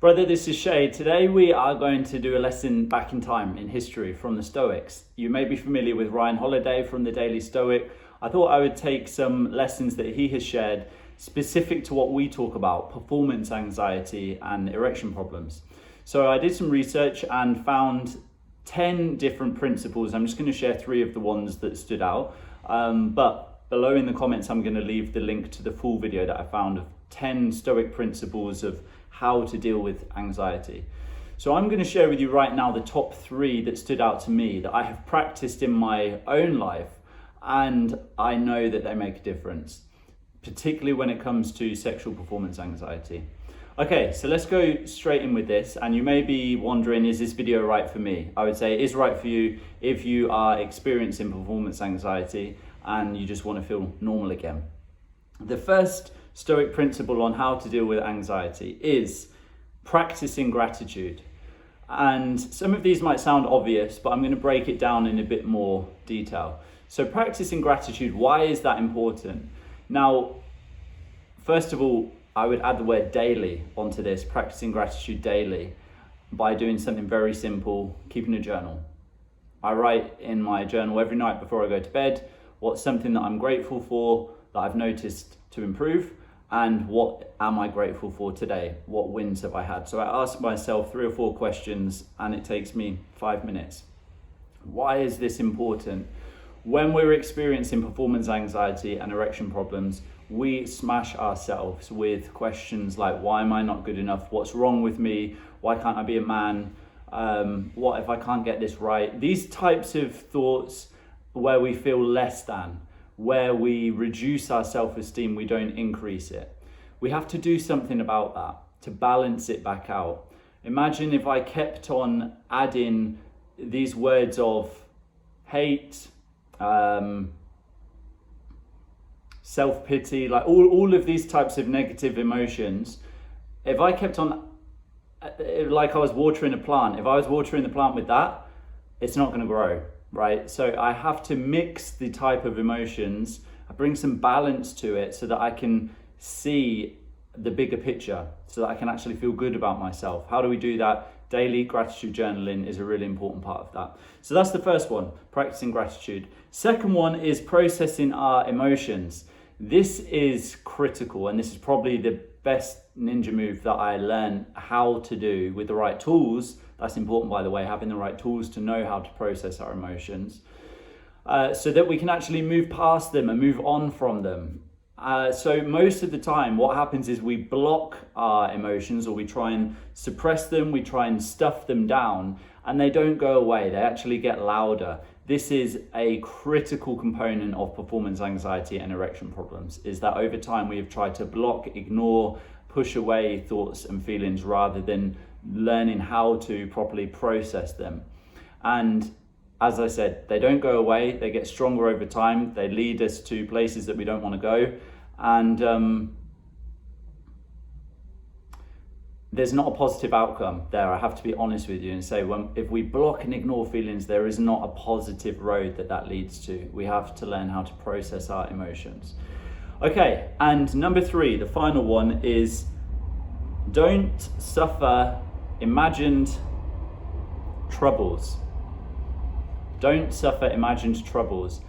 Brother, this is Shay. Today we are going to do a lesson back in time in history from the Stoics. You may be familiar with Ryan Holiday from the Daily Stoic. I thought I would take some lessons that he has shared specific to what we talk about, performance anxiety and erection problems. So I did some research and found 10 different principles. I'm just going to share 3 of the ones that stood out. But below in the comments, I'm going to leave the link to the full video that I found of 10 Stoic principles of how to deal with anxiety. So I'm going to share with you right now the top 3 that stood out to me that I have practiced in my own life, and I know that they make a difference, particularly when it comes to sexual performance anxiety. Okay, so let's go straight in with this. And you may be wondering, is this video right for me? I would say it is right for you if you are experiencing performance anxiety and you just want to feel normal again. The first Stoic principle on how to deal with anxiety is practicing gratitude. And some of these might sound obvious, but I'm going to break it down in a bit more detail. So practicing gratitude, why is that important? Now, first of all, I would add the word daily onto this, practicing gratitude daily, by doing something very simple, keeping a journal. I write in my journal every night before I go to bed what's something that I'm grateful for, that I've noticed to improve, and what am I grateful for today? What wins have I had? So I ask myself 3 or 4 questions, and it takes me 5 minutes. Why is this important? When we're experiencing performance anxiety and erection problems, we smash ourselves with questions like, why am I not good enough? What's wrong with me? Why can't I be a man? What if I can't get this right? These types of thoughts where we feel less than, where we reduce our self-esteem, we don't increase it. We have to do something about that to balance it back out. Imagine if I kept on adding these words of hate, self-pity, like all of these types of negative emotions. If I kept on, like I was watering a plant, if I was watering the plant with that, it's not going to grow, right? So I have to mix the type of emotions, I bring some balance to it so that I can see the bigger picture, so that I can actually feel good about myself. How do we do that? Daily gratitude journaling is a really important part of that. So that's the first one, practicing gratitude. Second one is processing our emotions. This is critical, and this is probably the best ninja move that I learned how to do with the right tools. That's important, by the way, having the right tools to know how to process our emotions, so that we can actually move past them and move on from them. So most of the time what happens is we block our emotions, or we try and suppress them, we try and stuff them down, and they don't go away, they actually get louder. This is a critical component of performance anxiety and erection problems, is that over time we have tried to block, ignore, push away thoughts and feelings rather than learning how to properly process them. And as I said, they don't go away, they get stronger over time, they lead us to places that we don't want to go, and there's not a positive outcome there. I have to be honest with you and say, if we block and ignore feelings, there is not a positive road that leads to. We have to learn how to process our emotions. Okay, and number 3, the final one, is don't suffer imagined troubles. Don't suffer imagined troubles.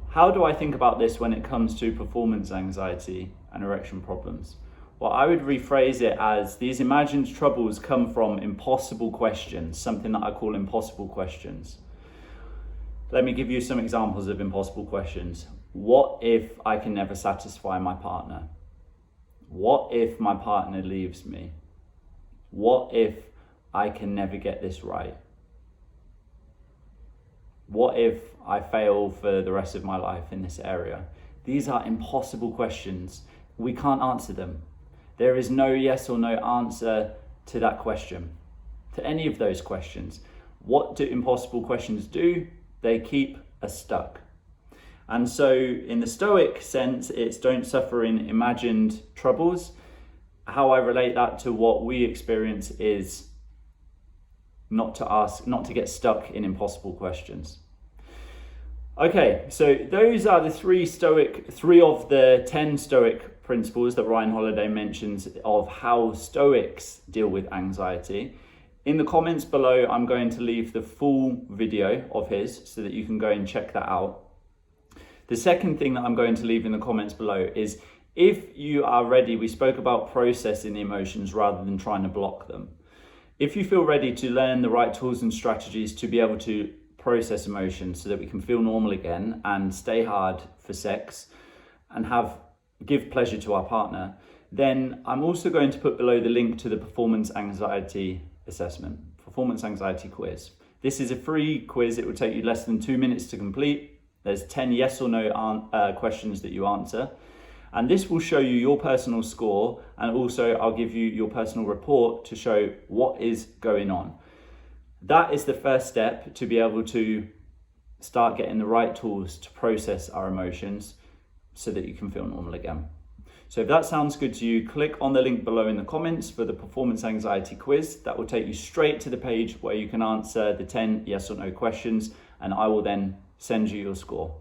How do I think about this when it comes to performance anxiety and erection problems? Well, I would rephrase it as these imagined troubles come from impossible questions, something that I call impossible questions. Let me give you some examples of impossible questions. What if I can never satisfy my partner? What if my partner leaves me? What if I can never get this right? What if I fail for the rest of my life in this area? These are impossible questions. We can't answer them. There is no yes or no answer to that question, to any of those questions. What do impossible questions do? They keep us stuck. And so in the Stoic sense, it's don't suffer in imagined troubles. How I relate that to what we experience is not to get stuck in impossible questions. Okay, so those are the three of the 10 Stoic principles that Ryan Holiday mentions of how Stoics deal with anxiety. In the comments below, I'm going to leave the full video of his so that you can go and check that out. The second thing that I'm going to leave in the comments below is, if you are ready, we spoke about processing the emotions rather than trying to block them. If you feel ready to learn the right tools and strategies to be able to process emotions so that we can feel normal again and stay hard for sex and give pleasure to our partner, then I'm also going to put below the link to the performance anxiety quiz. This is a free quiz. It will take you less than 2 minutes to complete. There's 10 yes or no questions that you answer. And this will show you your personal score, and also I'll give you your personal report to show what is going on. That is the first step to be able to start getting the right tools to process our emotions so that you can feel normal again. So if that sounds good to you, click on the link below in the comments for the performance anxiety quiz. That will take you straight to the page where you can answer the 10 yes or no questions, and I will then send you your score.